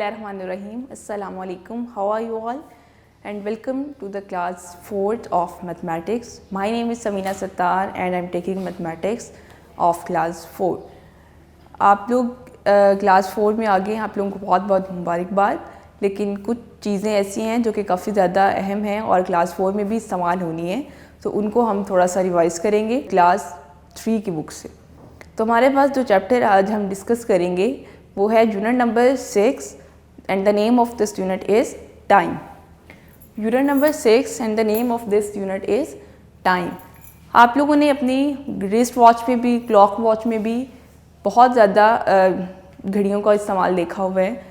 Bismillahirrahmanirrahim. Assalamu alaikum. How are you all? And welcome to the class 4th of mathematics. My name is Samina Sattar and I'm taking mathematics of class 4. आप लोग class 4 में आ गए हैं, आप लोगों को बहुत बहुत मुबारकबाद। लेकिन कुछ चीज़ें ऐसी हैं जो कि काफ़ी ज़्यादा अहम हैं और क्लास 4 में भी इस्तेमाल होनी है, तो उनको हम थोड़ा सा रिवाइज़ करेंगे क्लास 3 की बुक से। तो हमारे पास जो चैप्टर आज हम डिस्कस करेंगे वो है unit number 6 and the name of this unit is time. Unit number 6 and the name of this unit is time. आप लोगों ने अपनी रिस्ट वॉच में भी, क्लॉक वॉच में भी बहुत ज़्यादा घड़ियों का इस्तेमाल देखा हुआ है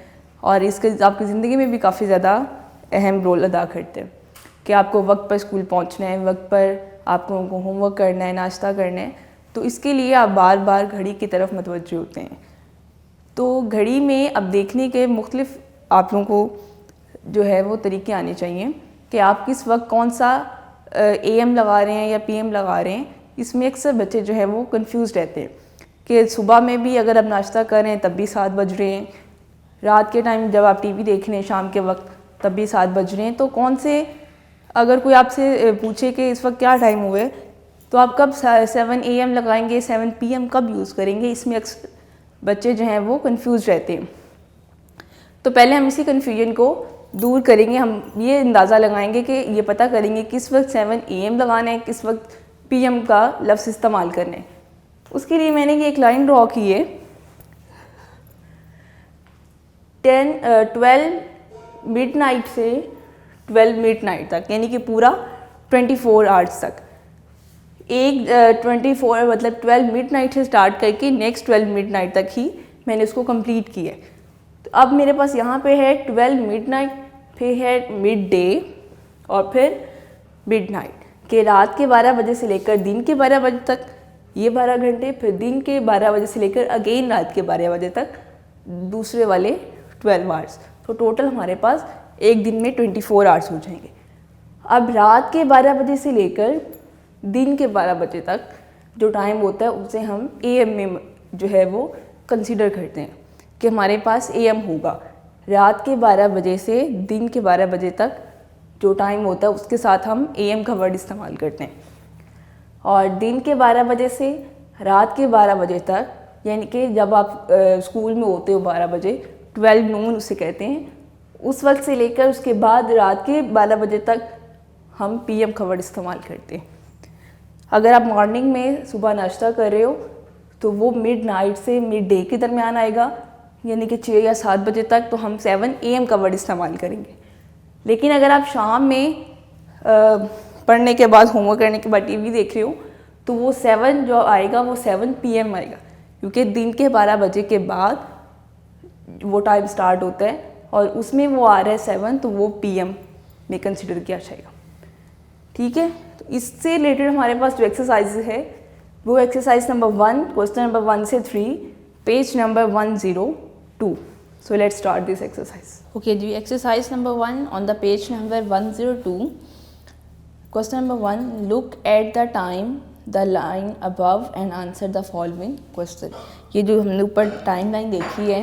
और इसके आपकी ज़िंदगी में भी काफ़ी ज़्यादा अहम रोल अदा करते हैं कि आपको वक्त पर स्कूल पहुंचना है, वक्त पर आपको होमवर्क करना है, नाश्ता करना है, तो इसके लिए आप बार बार घड़ी की तरफ मुतवज्जे होते हैं। तो घड़ी में अब देखने के मुख्तलिफ आप लोगों को जो है वो तरीके आने चाहिए कि आप किस वक्त कौन सा AM लगा रहे हैं या PM लगा रहे हैं। इसमें अक्सर बच्चे जो है वो कंफ्यूज रहते हैं कि सुबह में भी अगर आप नाश्ता कर रहे हैं तब भी 7 बज रहे हैं, रात के टाइम जब आप TV देख रहे हैं शाम के वक्त तब भी 7 बज रहे हैं। तो कौन से, अगर कोई आपसे पूछे कि इस वक्त क्या टाइम हुआ है, तो आप कब 7 AM लगाएंगे, 7 PM कब यूज़ करेंगे, इसमें अक्सर बच्चे जो हैं वो कंफ्यूज रहते हैं। तो पहले हम इसी कन्फ्यूजन को दूर करेंगे। हम ये अंदाज़ा लगाएंगे कि ये पता करेंगे किस वक्त 7 AM लगाना है, किस वक्त PM का लफ्ज़ इस्तेमाल करना है। उसके लिए मैंने ये एक लाइन ड्रॉ की है 12 मिडनाइट से 12 मिडनाइट तक, यानी कि पूरा 24 आवर्स तक। एक 24 मतलब 12 मिडनाइट से स्टार्ट करके नेक्स्ट 12 मिडनाइट तक ही मैंने उसको कंप्लीट किया है। तो अब मेरे पास यहाँ पे है 12 मिडनाइट, फिर है मिड डे और फिर मिडनाइट, कि रात के 12 बजे से लेकर दिन के 12 बजे तक ये 12 घंटे, फिर दिन के 12 बजे से लेकर अगेन रात के 12 बजे तक दूसरे वाले 12 आवर्स। तो टोटल हमारे पास एक दिन में 24 आवर्स हो जाएंगे। अब रात के 12 बजे से लेकर दिन के 12 बजे तक जो टाइम होता है उसे हम AM में जो है वो कंसीडर करते हैं कि हमारे पास AM होगा। रात के 12 बजे से दिन के 12 बजे तक जो टाइम होता है उसके साथ हम AM का वर्ड इस्तेमाल करते हैं। और दिन के 12 बजे से रात के 12 बजे तक, यानी कि जब आप स्कूल में होते हो 12 बजे, 12 नून उसे कहते हैं, उस वक्त से लेकर उसके बाद रात के 12 बजे तक हम PM का वर्ड इस्तेमाल करते हैं। अगर आप मॉर्निंग में सुबह नाश्ता कर रहे हो तो वो मिड नाइट से मिड डे के दरमियान आएगा, यानी कि 6 या 7 बजे तक, तो हम 7 AM का वर्ड इस्तेमाल करेंगे। लेकिन अगर आप शाम में पढ़ने के बाद, होमवर्क करने के बाद TV देख रहे हो तो वो 7 जो आएगा वो 7 PM आएगा, क्योंकि दिन के 12 बजे के बाद वो टाइम स्टार्ट होता है और उसमें वो आ रहा है 7, तो वो PM में कंसिडर किया जाएगा। ठीक है, तो इससे रिलेटेड हमारे पास जो एक्सरसाइज है वो एक्सरसाइज नंबर 1, क्वेश्चन नंबर 1 से 3, page number 102। So let's start this exercise. Okay जी, exercise number 1 on the page number 102। Question number 1, look at the time the line above and answer the following question. ये जो हमने ऊपर time line देखी है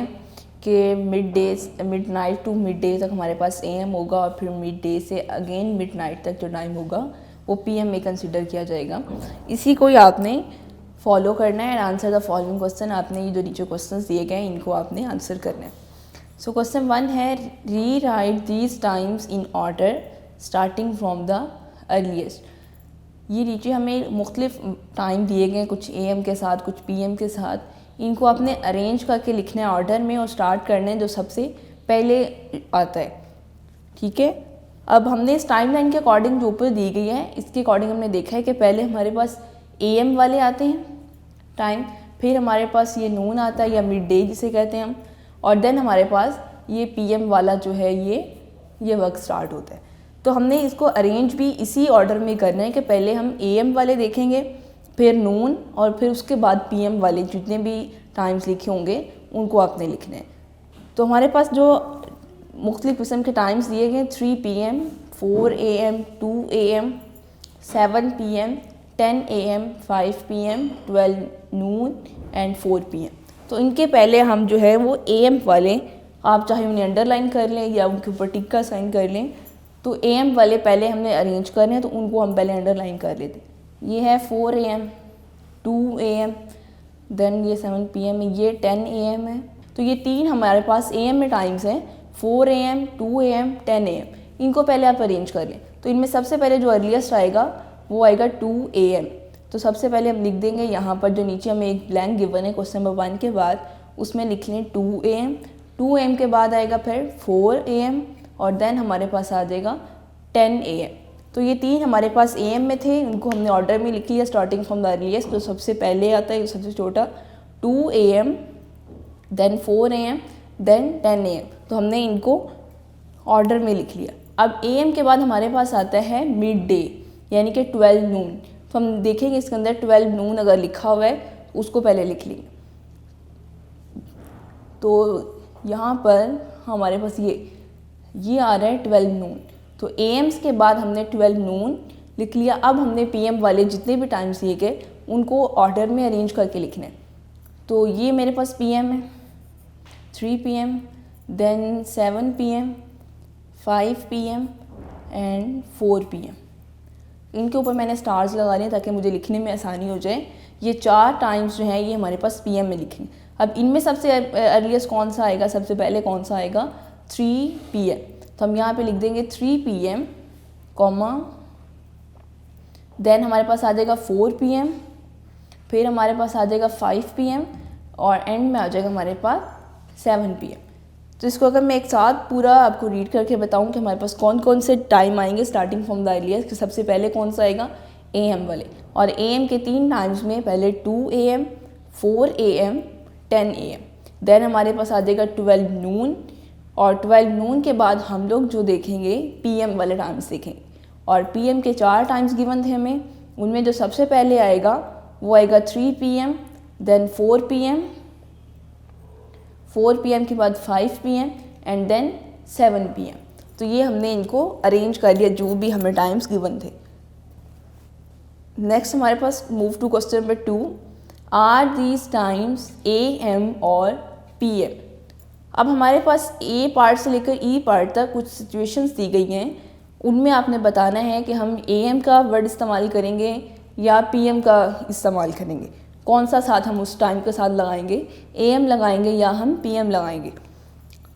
कि midnight to midday तक हमारे पास AM होगा और फिर मिड डे से अगेन मिड नाइट तक जो टाइम होगा वो PM में कंसिडर किया जाएगा। इसी को ही आपने फॉलो करना है and answer the following question. आपने ये जो नीचे क्वेश्चंस दिए गए हैं इनको आपने आंसर करना है। सो क्वेश्चन 1 है, री right these times in order starting from the earliest. ये नीचे हमें मुख्तलिफ टाइम दिए गए हैं, कुछ AM के साथ, कुछ PM के साथ। इनको आपने अरेंज करके लिखना है ऑर्डर में और स्टार्ट करना है जो सबसे पहले आता है। ठीक है, अब हमने इस टाइम लाइन के अकॉर्डिंग जो ऊपर दी गई है इसके अकॉर्डिंग हमने देखा है कि पहले हमारे पास AM वाले आते हैं टाइम, फिर हमारे पास ये नून आता है या मिड डे जिसे कहते हैं हम, और देन हमारे पास ये PM वाला जो है ये वक्त स्टार्ट होता है। तो हमने इसको अरेंज भी इसी ऑर्डर में करना है कि पहले हम AM वाले देखेंगे, फिर नून, और फिर उसके बाद PM वाले जितने भी टाइम्स लिखे होंगे उनको आपने लिखना है। तो हमारे पास जो मुख्तलिफ किस्म के टाइम्स दिए गए 3 PM, 4 AM, 2 AM, 7 PM, 10 AM, 5 PM, 12 Noon and 4 PM। तो इनके पहले हम जो है वो AM वाले आप चाहे उन्हें अंडरलाइन कर लें या उनके ऊपर टिक का साइन कर लें। तो AM वाले पहले हमने अरेंज करने हैं, तो उनको हम पहले अंडरलाइन कर लेते हैं। ये है 4 AM, 2 AM, देन ये 7 PM है, ये 10 AM है। तो ये 3 हमारे पास AM में टाइम्स हैं, 4 AM, 2 AM, 10 AM। इनको पहले आप अरेंज कर लें। तो इनमें सबसे पहले जो अर्लीस्ट आएगा वो आएगा 2 AM। तो सबसे पहले हम लिख देंगे यहाँ पर जो नीचे हमें एक ब्लैंक गिवन है क्वेश्चन नंबर 1 के बाद, उसमें लिख लें 2 AM। 2 AM के बाद आएगा फिर 4 AM और देन हमारे पास आ जाएगा 10 AM। तो ये 3 हमारे पास AM में थे, उनको हमने ऑर्डर में लिख लिया स्टार्टिंग फ्रॉम द अर्लीस्ट। तो सबसे पहले आता है सबसे छोटा 2 AM, then 4 AM, then 10 AM। तो हमने इनको ऑर्डर में लिख लिया। अब AM के बाद हमारे पास आता है मिड डे, यानी कि 12 नून। तो हम देखेंगे इसके अंदर 12 नून अगर लिखा हुआ है उसको पहले लिख लेंगे। तो यहाँ पर हमारे पास ये आ रहा है 12 नून। तो AMs के बाद हमने 12 नून लिख लिया। अब हमने PM वाले जितने भी टाइम्स दिए गए उनको ऑर्डर में अरेंज करके लिखना है। तो ये मेरे पास PM है, 3 PM, then 7 PM, 5 PM and 4 PM। इनके ऊपर मैंने स्टार्स लगा लिए ताकि मुझे लिखने में आसानी हो जाए। ये 4 टाइम्स जो हैं ये हमारे पास PM में लिखें। अब इनमें सबसे अर्लीस्ट कौन सा आएगा, सबसे पहले कौन सा आएगा, 3 PM। तो हम यहाँ पे लिख देंगे 3 PM, कॉमा, देन हमारे पास आ जाएगा 4 PM, फिर हमारे पास आ जाएगा 5 PM और एंड में आ जाएगा हमारे पास 7 PM। तो इसको अगर मैं एक साथ पूरा आपको रीड करके बताऊं कि हमारे पास कौन कौन से टाइम आएंगे स्टार्टिंग फ्रॉम द अर्लीस्ट, सबसे पहले कौन सा आएगा, AM वाले। और AM के 3 टाइम्स में पहले 2 AM, 4 AM, 10 AM। देन हमारे पास आ जाएगा 12 नून और 12 नून के बाद हम लोग जो देखेंगे PM वाले टाइम्स देखेंगे। और PM के 4 टाइम्स गिवन थे हमें, उनमें जो सबसे पहले आएगा वो आएगा 3 PM, देन 4 PM, 4 PM के बाद 5 PM एंड देन 7 PM। तो ये हमने इनको अरेंज कर लिया जो भी हमें टाइम्स गिवन थे। नेक्स्ट हमारे पास move to question number 2, are these times AM और PM। अब हमारे पास A पार्ट से लेकर E पार्ट तक कुछ सिचुएशंस दी गई हैं, उनमें आपने बताना है कि हम AM का वर्ड इस्तेमाल करेंगे या PM का इस्तेमाल करेंगे, कौन सा साथ हम उस टाइम के साथ लगाएंगे, AM लगाएंगे या हम PM लगाएंगे।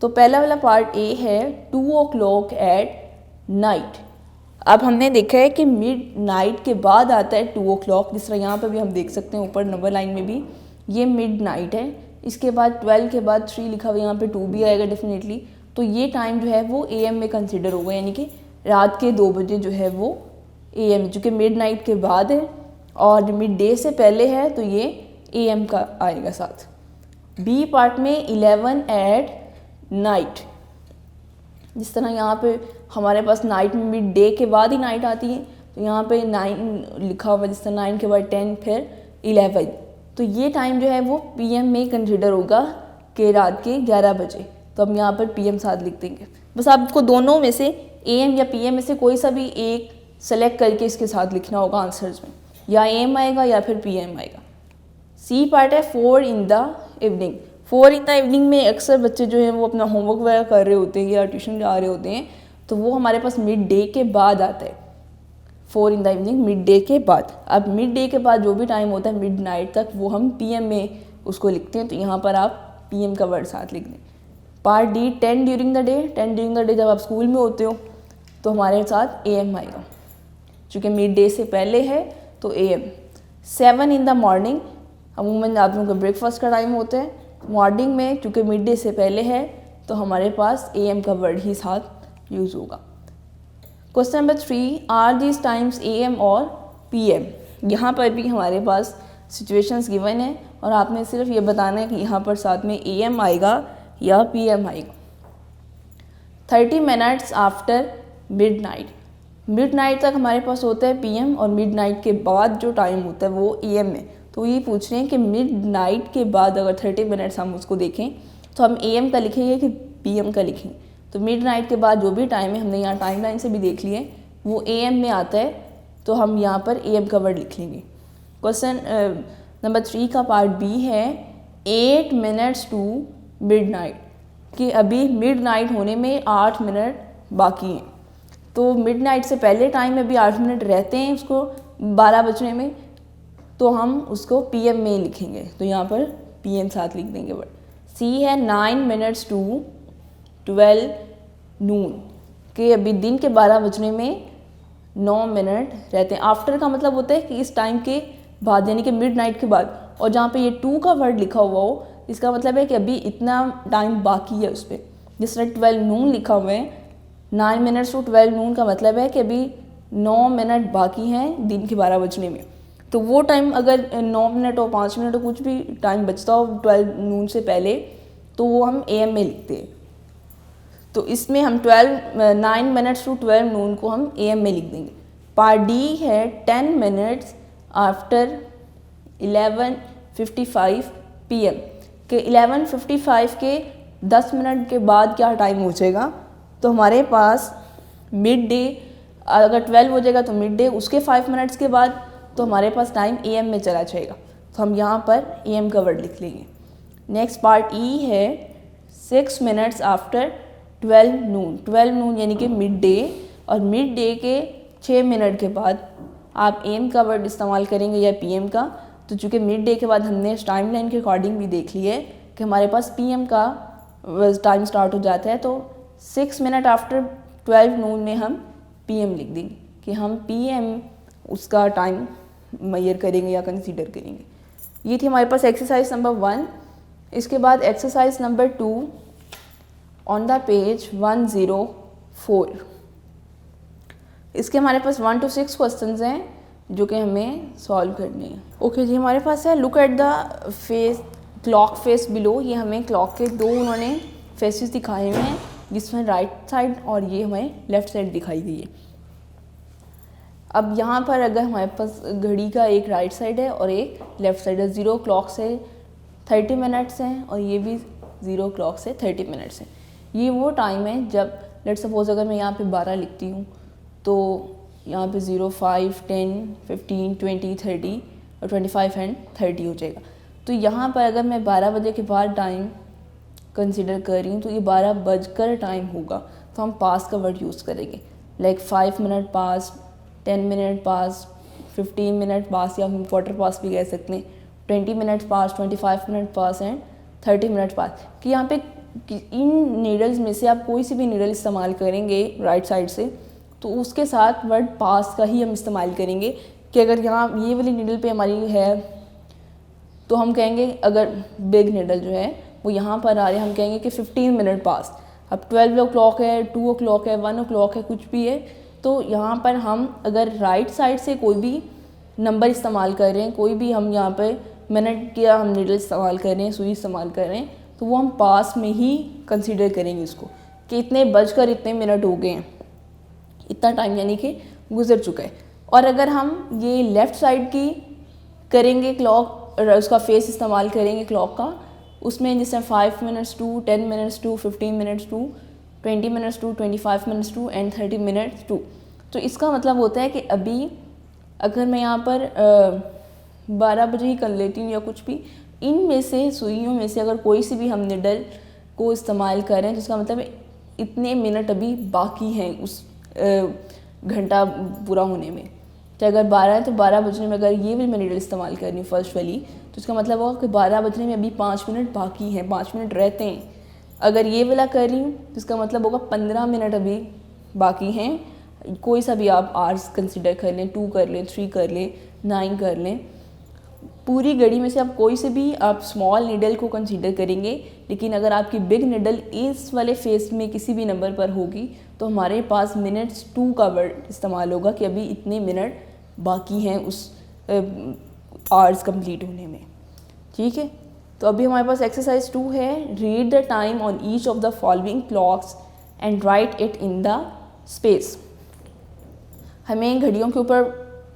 तो पहला वाला पार्ट A है 2 o'clock एट नाइट। अब हमने देखा है कि मिड नाइट के बाद आता है 2 o'clock, जिस तरह यहाँ पर भी हम देख सकते हैं ऊपर नंबर लाइन में भी ये मिड नाइट है। इसके बाद 12 के बाद 3 लिखा हुआ, यहाँ पे 2 भी आएगा डेफिनेटली। तो ये टाइम जो है वो AM में कंसिडर होगा, यानी कि रात के 2 बजे जो है वो AM, जो कि मिड नाइट के बाद है और मिड डे से पहले है, तो ये AM का आएगा साथ। B पार्ट में 11 एट नाइट, जिस तरह यहाँ पे हमारे पास नाइट में मिड डे के बाद ही नाइट आती है, तो यहाँ पे 9 लिखा हुआ, जिस तरह 9 के बाद 10 फिर 11। तो ये टाइम जो है वो PM में कंसिडर होगा कि रात के 11 बजे। तो हम यहाँ पर PM साथ लिख देंगे। बस आपको दोनों में से AM या PM में से कोई सा भी एक सेलेक्ट करके इसके साथ लिखना होगा आंसर्स में, या AM आएगा या फिर PM आएगा। C पार्ट है 4 in the evening। 4 in the evening में अक्सर बच्चे जो हैं वो अपना होमवर्क वगैरह कर रहे होते हैं या ट्यूशन जा रहे होते हैं, तो वो हमारे पास मिड डे के बाद आता है। 4 in the evening mid day के बाद। अब मिड डे के बाद जो भी टाइम होता है मिड नाइट तक, वो हम PM में उसको लिखते हैं। तो यहाँ पर आप PM का वर्ड साथ लिख दें। Part D 10 during the day. 10 during the day जब आप स्कूल में होते हो तो हमारे साथ AM आएगा, चूँकि मिड डे से पहले है तो AM। 7 in the morning अमूमन आप लोगों का ब्रेकफास्ट का टाइम होता है। मॉर्निंग में चूँकि मिड डे से पहले है तो हमारे पास AM का वर्ड ही साथ यूज़ होगा। Question number 3, are these times AM और PM। यहाँ पर भी हमारे पास सिचुएशंस गिवन है और आपने सिर्फ ये बताना है कि यहाँ पर साथ में AM आएगा या PM आएगा। 30 minutes after mid night. Mid night तक हमारे पास होता है PM और मिड नाइट के बाद जो टाइम होता है वो AM है। तो ये पूछ रहे हैं कि मिड नाइट के बाद अगर 30 मिनट्स हम उसको देखें तो हम AM का लिखेंगे कि PM का लिखेंगे। तो मिड नाइट के बाद जो भी टाइम है, हमने यहाँ टाइम लाइन से भी देख लिए, वो AM में आता है, तो हम यहाँ पर AM का वर्ड लिख लेंगे। क्वेश्चन नंबर 3 का पार्ट B है 8 मिनट्स टू मिड नाइट। कि अभी मिडनाइट होने में 8 मिनट बाकी हैं। तो मिडनाइट से पहले टाइम में अभी 8 मिनट रहते हैं उसको 12 बजने में, तो हम उसको PM में लिखेंगे। तो यहाँ पर PM साथ लिख देंगे। बट C है 9 मिनट्स टू 12 नून, कि अभी दिन के 12 बजने में 9 मिनट रहते हैं। आफ्टर का मतलब होता है कि इस टाइम के बाद, यानी कि मिडनाइट के बाद। और जहाँ पे ये 2 का वर्ड लिखा हुआ हो, इसका मतलब है कि अभी इतना टाइम बाकी है उस पर। जिस तरह 12 नून लिखा हुआ है, 9 मिनट्स टू 12 नून का मतलब है कि अभी 9 मिनट बाकी हैं दिन के 12 बजने में। तो वो टाइम अगर 9 मिनट और 5 मिनट और कुछ भी टाइम बचता हो 12 नून से पहले, तो वो हम AM में लिखते हैं। तो इसमें हम 9 मिनट्स टू 12 नून को हम AM में लिख देंगे। पार्ट D है 10 मिनट्स आफ्टर 11:55 PM, के 11:55 के 10 मिनट के बाद क्या टाइम हो जाएगा। तो हमारे पास मिड डे, अगर 12 हो जाएगा तो मिड डे, उसके 5 मिनट्स के बाद तो हमारे पास टाइम AM में चला जाएगा। तो हम यहाँ पर AM का वर्ड लिख लेंगे। नेक्स्ट पार्ट E है 6 मिनट्स आफ्टर 12 नून। 12 नून यानी कि मिड डे, और मिड डे के 6 मिनट के बाद आप AM का वर्ड इस्तेमाल करेंगे या PM का। तो चूँकि मिड डे के बाद हमने टाइम लाइन के अकॉर्डिंग भी देख लिया है कि हमारे पास PM का टाइम स्टार्ट हो जाता है, तो 6 मिनट आफ्टर 12 नून में हम PM लिख देंगे कि हम PM उसका टाइम मेजर करेंगे या कंसीडर करेंगे। ये थी हमारे पास एक्सरसाइज नंबर 1। इसके बाद exercise number 2 on the page 104। इसके हमारे पास 1 to 6 क्वेश्चंस हैं जो कि हमें सॉल्व करने हैं। ओके जी, हमारे पास है look at the face clock face below. ये हमें क्लॉक के 2 उन्होंने फेसेस दिखाए हुए हैं, जिसमें राइट साइड और ये हमें लेफ़्ट साइड दिखाई गई है। अब यहाँ पर अगर हमारे पास घड़ी का एक राइट साइड है और एक लेफ़्ट साइड है, 0 क्लॉक से 30 मिनट्स हैं और ये भी 0 क्लॉक से 30 मिनट्स हैं। ये वो टाइम है जब लेट सपोज अगर मैं यहाँ पे 12 लिखती हूँ तो यहाँ पे 0, 5, 10, 15, 20, 30 और 25 एंड 30 हो जाएगा। तो यहाँ पर अगर मैं 12 बजे के बाद टाइम कंसिडर कर रही हूँ तो ये 12 बजकर टाइम होगा, तो हम पास का वर्ड यूज़ करेंगे। Like 5 minute past, 10 minute past, 15 minute past, या हम क्वार्टर पास भी कह सकते हैं, 20 minute past, 25 minute past and 30 minute past. कि यहाँ पे इन नीडल्स में से आप कोई सी भी नीडल इस्तेमाल करेंगे राइट साइड से, तो उसके साथ वर्ड पास का ही हम इस्तेमाल करेंगे। कि अगर यहाँ ये वाली नीडल पे हमारी है तो हम कहेंगे, अगर बिग नीडल जो है वो यहाँ पर आ रहे हैं, हम कहेंगे कि 15 मिनट पास। अब 12 o'clock है, 2 o'clock है, 1 o'clock है, कुछ भी है, तो यहाँ पर हम अगर राइट साइड से कोई भी नंबर इस्तेमाल कर रहे हैं, कोई भी हम यहाँ पर मिनट या हम नीडल इस्तेमाल कर रहे हैं, सुई इस्तेमाल कर रहे हैं, तो वो हम पास में ही कंसीडर करेंगे इसको, कि इतने बजकर इतने मिनट हो गए हैं, इतना टाइम यानी कि गुजर चुका है। और अगर हम ये लेफ़्ट साइड की करेंगे क्लॉक, उसका फेस इस्तेमाल करेंगे क्लॉक का, उसमें जैसे 5 minutes to, 10 minutes to, 15 minutes to, 20 minutes to, 25 minutes to and 30 minutes to. तो इसका मतलब होता है कि अभी अगर मैं यहाँ पर 12 बजे ही कर लेती हूँ या कुछ भी, इनमें से सुइयों में से अगर कोई सी भी हम निडल को इस्तेमाल करें तो इसका मतलब है इतने मिनट अभी बाकी हैं उस घंटा पूरा होने में। तो अगर 12 है तो 12 बजने में अगर ये वाली मैं निडल इस्तेमाल कर रही हूँ फर्स्ट वाली, तो इसका मतलब होगा कि 12 बजने में अभी 5 मिनट बाकी हैं, 5 मिनट रहते हैं। अगर ये वाला कर रही हूँ तो इसका मतलब होगा 15 मिनट अभी बाकी हैं। कोई सा भी आप आवर्स कंसिडर कर लें, 2 कर लें, 3 कर लें, 9 कर लें, पूरी घड़ी में से आप कोई से भी आप स्मॉल निडल को कंसीडर करेंगे। लेकिन अगर आपकी बिग निडल इस वाले फेस में किसी भी नंबर पर होगी तो हमारे पास मिनट्स 2 का वर्ड इस्तेमाल होगा कि अभी इतने मिनट बाकी हैं उस आवर्स कंप्लीट होने में। ठीक है, तो अभी हमारे पास एक्सरसाइज 2 है, read the time on each of the following clocks and right it in the space. हमें घड़ियों के ऊपर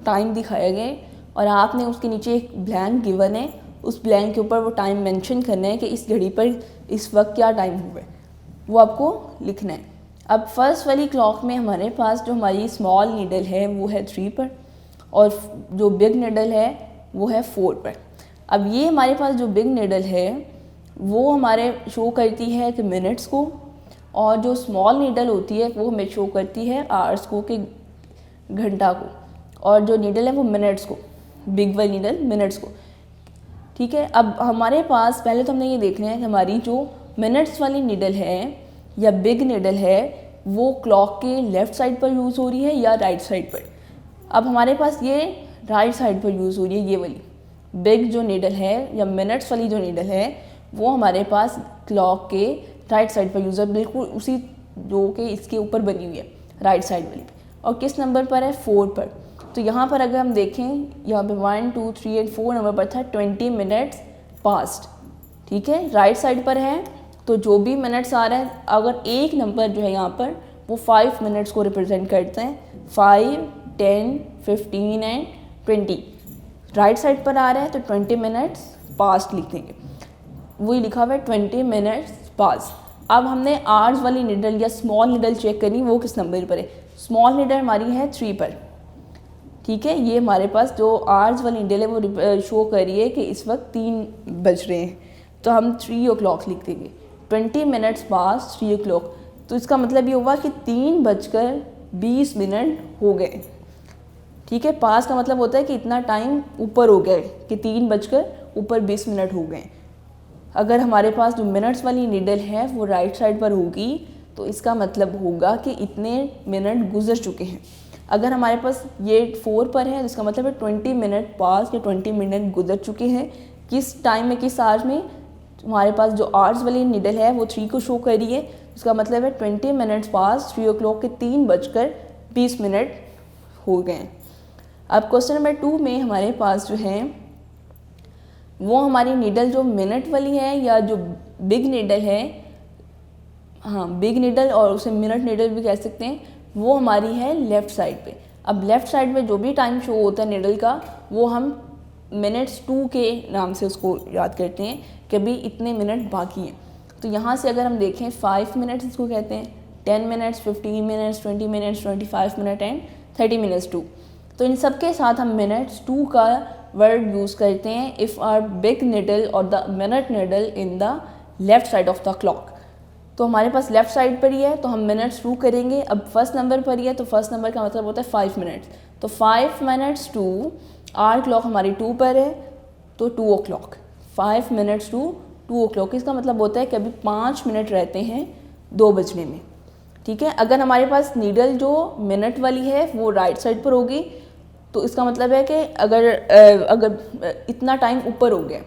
टाइम दिखाया गया है और आपने उसके नीचे एक ब्लैंक गिवन है, उस ब्लैंक के ऊपर वो टाइम मेंशन करना है कि इस घड़ी पर इस वक्त क्या टाइम हुआ है, वो आपको लिखना है। अब फर्स्ट वाली क्लॉक में हमारे पास जो हमारी स्मॉल नीडल है वो है 3 पर और जो बिग नीडल है वो है 4 पर। अब ये हमारे पास जो बिग नीडल है वो हमारे शो करती है कि मिनट्स को, और जो स्मॉल नीडल होती है वो हमें शो करती है आवर्स को, कि घंटा को, और जो नीडल है वो मिनट्स को, बिग वाली नीडल मिनट्स को। ठीक है, अब हमारे पास पहले तो हमने ये देखना है कि हमारी जो मिनट्स वाली नीडल है या बिग नीडल है वो क्लॉक के लेफ़्ट साइड पर यूज़ हो रही है या राइट साइड पर। अब हमारे पास ये राइट साइड पर यूज़ हो रही है, ये वाली बिग जो नीडल है या मिनट्स वाली जो नीडल है वो हमारे पास क्लॉक के राइट साइड पर यूज़ है, बिल्कुल उसी जो कि इसके ऊपर बनी हुई है राइट साइड वाली। और किस नंबर पर है? 4 पर। तो यहाँ पर अगर हम देखें, यहाँ पे 1 2 3 एंड 4 नंबर पर था 20 मिनट्स पास्ट। ठीक है, राइट साइड पर है तो जो भी मिनट्स आ रहा है, अगर एक नंबर जो है यहाँ पर वो 5 मिनट्स को रिप्रेजेंट करते हैं, 5 10 15 एंड 20। राइट साइड पर आ रहा है तो 20 मिनट्स पास्ट लिख देंगे, वही लिखा हुआ है 20 मिनट्स पास। अब हमने आवर्स वाली नीडल या स्मॉल नीडल चेक करनी, वो किस नंबर पर है? स्मॉल नीडल हमारी है 3 पर। ठीक है, ये हमारे पास जो आवर्स वाली नीडल है वो शो कर रही है कि इस वक्त 3 बज रहे हैं, तो हम 3 o'clock लिख देंगे। 20 मिनट्स पास 3 o'clock, तो इसका मतलब ये हुआ कि 3:20 हो गए। ठीक है, पास का मतलब होता है कि इतना टाइम ऊपर हो गया, कि 3:20 हो गए। अगर हमारे पास जो मिनट्स वाली नीडल है वो राइट साइड पर होगी तो इसका मतलब होगा कि इतने मिनट गुजर चुके हैं। अगर हमारे पास ये 4 पर है तो इसका मतलब है 20 मिनट पास या 20 मिनट गुजर चुके हैं। किस टाइम में, किस आवर्स में? हमारे पास जो आवर्स वाली नीडल है वो 3 को शो कर रही है, इसका मतलब है 20 मिनट्स पास 3 o'clock के 3:20 हो गए। अब क्वेश्चन नंबर 2 में हमारे पास जो है वो हमारी नीडल जो मिनट वाली है या जो बिग नीडल है, हाँ बिग नीडल और उसे मिनट नीडल भी कह सकते हैं, वो हमारी है लेफ़्ट साइड पे। अब लेफ़्ट साइड में जो भी टाइम शो होता है नीडल का वो हम मिनट्स 2 के नाम से उसको याद करते हैं कि अभी इतने मिनट बाकी हैं। तो यहाँ से अगर हम देखें 5 मिनट्स इसको कहते हैं, 10 minutes, 15 minutes, 20 minutes, 25 minute and 30 minutes 2। तो इन सब के साथ हम मिनट्स 2 का वर्ड यूज़ करते हैं इफ़ आर बिग नीडल और the minute needle in the left side of the clock. तो हमारे पास लेफ़्ट साइड पर ही है तो हम मिनट्स 2 करेंगे। अब फर्स्ट नंबर पर ही है तो फर्स्ट नंबर का मतलब होता है 5 मिनट्स, तो 5 मिनट्स 2, आर क्लॉक हमारी 2 पर है तो 2 o'clock। 5 मिनट्स टू 2 o'clock, इसका मतलब होता है कि अभी 5 मिनट रहते हैं 2 बजने में। ठीक है, अगर हमारे पास नीडल जो मिनट वाली है वो राइट साइड पर होगी तो इसका मतलब है कि अगर इतना टाइम ऊपर हो गया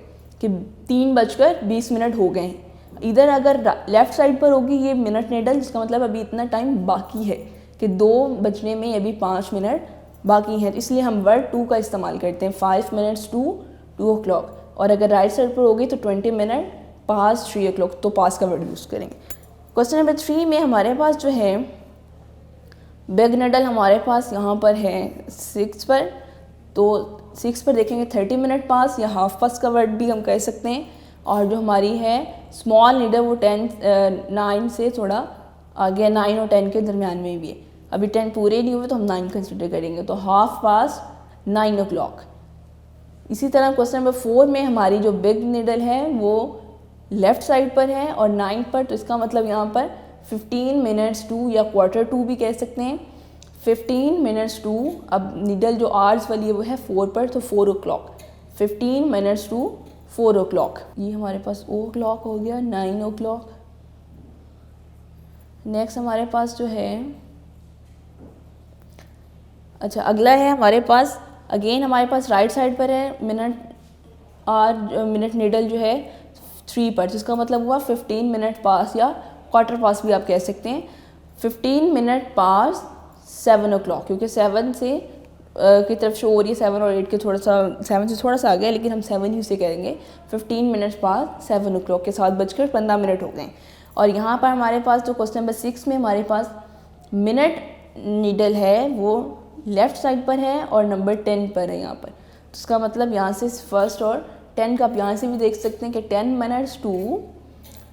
कि 3:20 हो गए हैं, इधर अगर लेफ़्ट साइड पर होगी ये मिनट नीडल, जिसका मतलब अभी इतना टाइम बाकी है कि 2 बजने में अभी 5 मिनट बाकी हैं, तो इसलिए हम वर्ड 2 का इस्तेमाल करते हैं, 5 मिनट्स टू 2 o'clock। और अगर राइट साइड पर होगी तो 20 मिनट पास 3 o'clock, तो पास का वर्ड यूज़ करेंगे। क्वेश्चन नंबर 3 में हमारे पास जो है बिग नीडल हमारे पास यहाँ पर है 6 पर, तो 6 पर देखेंगे 30 मिनट पास या हाफ पास का वर्ड भी हम कह सकते हैं। और जो हमारी है स्मॉल नीडल वो 9 से थोड़ा आगे, 9 और 10 के दरमियान में भी है, अभी 10 पूरे नहीं हुए तो हम 9 कंसिडर करेंगे, तो हाफ पास 9 o'clock। इसी तरह क्वेश्चन नंबर 4 में हमारी जो बिग नीडल है वो लेफ़्ट साइड पर है और 9 पर, तो इसका मतलब यहाँ पर 15 मिनट्स टू या क्वार्टर टू भी कह सकते हैं, 15 मिनट्स टू। अब नीडल जो आवर्स वाली है वो है 4 पर, तो 4 o'clock, 15 मिनट्स टू 4 o'clock। ये हमारे पास ओ क्लॉक हो गया, 9 o'clock। नेक्स्ट हमारे पास जो है, अच्छा अगला है हमारे पास, अगेन हमारे पास राइट साइड पर है मिनट नीडल जो है 3 पर, जिसका मतलब हुआ 15 मिनट पास या क्वार्टर पास भी आप कह सकते हैं। 15 मिनट पास 7 o'clock, क्योंकि 7 से की तरफ शो हो रही है, 7 और 8 के थोड़ा सा, 7 से थोड़ा सा आ गया लेकिन हम 7 ही उसे कहेंगे। 15 मिनट्स पास 7 o'clock के 7:15 हो गए। और यहाँ पर हमारे पास जो क्वेश्चन नंबर 6 में हमारे पास मिनट नीडल है वो लेफ़्ट साइड पर है और नंबर 10 पर है यहाँ पर, तो इसका मतलब यहाँ से फर्स्ट और 10 का आप यहाँ से भी देख सकते हैं कि 10 मिनट्स टू,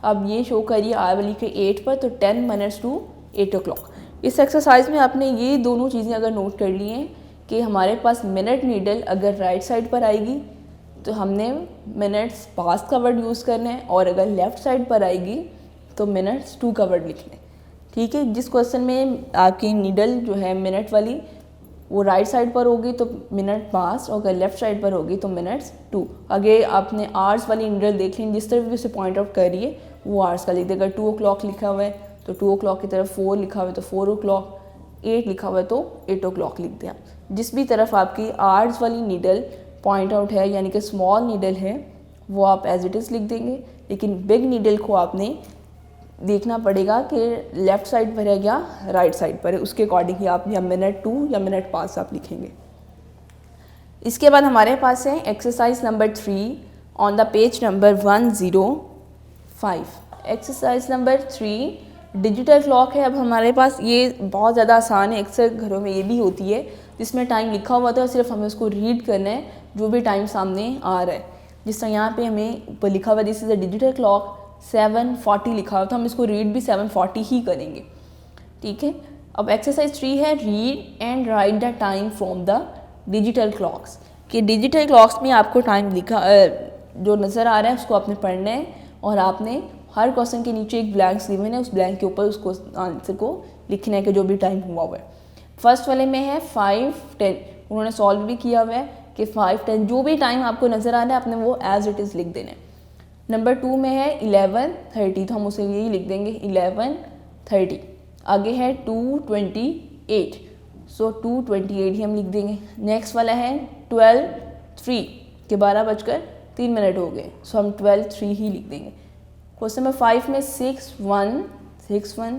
अब ये शो करिए आर वाली के 8 पर, तो 10 मिनट्स टू 8 o'clock। इस एक्सरसाइज में आपने ये दोनों चीज़ें अगर नोट कर ली हैं कि हमारे पास मिनट नीडल अगर राइट साइड पर आएगी तो हमने मिनट्स पास्ट का वर्ड यूज़ करना है, और अगर लेफ़्ट साइड पर आएगी तो मिनट्स टू का वर्ड लिखना है। ठीक है, जिस क्वेश्चन में आपकी नीडल जो है मिनट वाली वो राइट साइड पर होगी तो मिनट पास्ट, और अगर लेफ्ट साइड पर होगी तो मिनट्स टू। आगे आपने आवर्स वाली नीडल देख ली, जिस तरफ भी उसे पॉइंट आउट कर रही है वो आवर्स का लिख दे। अगर 2 o'clock लिखा हुआ है तो 2 o'clock की तरफ, 4 लिखा हुआ है तो 4 o'clock, 8 लिखा हुआ है तो 8 o'clock लिख दें आप। जिस भी तरफ आपकी आवर्स वाली नीडल पॉइंट आउट है यानी कि स्मॉल नीडल है वो आप एज इट इज़ लिख देंगे, लेकिन बिग नीडल को आपने देखना पड़ेगा कि लेफ़्ट साइड पर है या राइट साइड पर है, उसके अकॉर्डिंग ही आप या मिनट टू या मिनट पास आप लिखेंगे। इसके बाद हमारे पास है exercise number 3 on the page number 105। Exercise number 3 digital clock है। अब हमारे पास ये बहुत ज़्यादा आसान है, अक्सर घरों में ये भी होती है जिसमें टाइम लिखा हुआ था, सिर्फ हमें उसको रीड करना है जो भी टाइम सामने आ रहा है। जिस तरह यहाँ पे हमें ऊपर लिखा हुआ है this is a digital clock 7:40 लिखा हुआ, तो हम इसको रीड भी 7:40 ही करेंगे। ठीक है, अब एक्सरसाइज 3 है read and right the time from the digital clocks. कि डिजिटल क्लॉक्स में आपको टाइम लिखा जो नज़र आ रहा है उसको आपने पढ़ना है, और आपने हर क्वेश्चन के नीचे एक ब्लैंक्स गिवन है, उस ब्लैंक के ऊपर उसको आंसर को लिखना है कि जो भी टाइम हुआ हुआ है। फर्स्ट वाले में है 5:10, उन्होंने सॉल्व भी किया हुआ है कि 5:10 जो भी टाइम आपको नज़र आ रहा है आपने वो एज इट इज़ लिख देना है। नंबर 2 में है 11:30, तो हम उसे यही लिख देंगे 11:30। आगे है 2:28, सो 2:28 ही हम लिख देंगे। नेक्स्ट वाला है 12:03 के 12:03 हो गए, सो हम 12:03 ही लिख देंगे। क्वेश्चन नंबर 5 में 6:01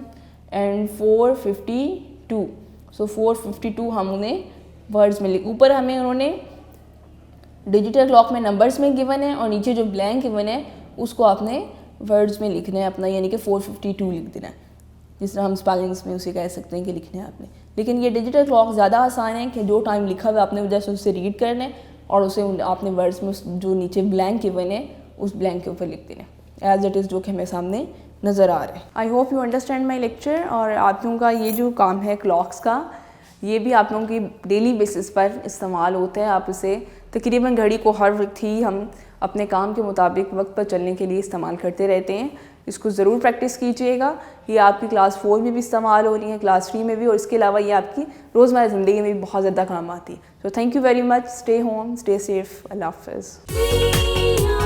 एंड 4:52, सो 4:52 हम उन्हें वर्ड्स में लिख, ऊपर हमें उन्होंने डिजिटल क्लॉक में नंबर्स में गिवन है और नीचे जो ब्लैंक गिवन है उसको आपने वर्ड्स में लिखना है अपना, यानी कि 4:52 लिख देना है। जिस तरह हम स्पेलिंग्स में उसे कह सकते हैं कि लिखना है आपने। लेकिन ये डिजिटल क्लॉक ज़्यादा आसान है कि जो टाइम लिखा हुआ है आपने जैसे उससे रीड करना है और उसे आपने वर्ड्स में जो नीचे ब्लैंक गिवन है उस ब्लैंक के ऊपर लिख देना है एज इट इज़ जो कि हमें सामने नज़र आ रहा है। I hope you understand my lecture. और आप लोगों का ये जो काम है क्लॉक्स का, ये भी आप लोगों की डेली बेसिस पर इस्तेमाल होता है। आप इसे तकरीबन घड़ी को हर वक्त ही हम अपने काम के मुताबिक वक्त पर चलने के लिए इस्तेमाल करते रहते हैं। इसको ज़रूर प्रैक्टिस कीजिएगा। ये आपकी क्लास 4 में भी इस्तेमाल हो रही है, क्लास 3 में भी, और इसके अलावा ये आपकी रोज़मर्रा ज़िंदगी में भी बहुत ज़्यादा काम आती है। So thank you very much. Stay home, stay safe. अल्लाह हाफ़िज़।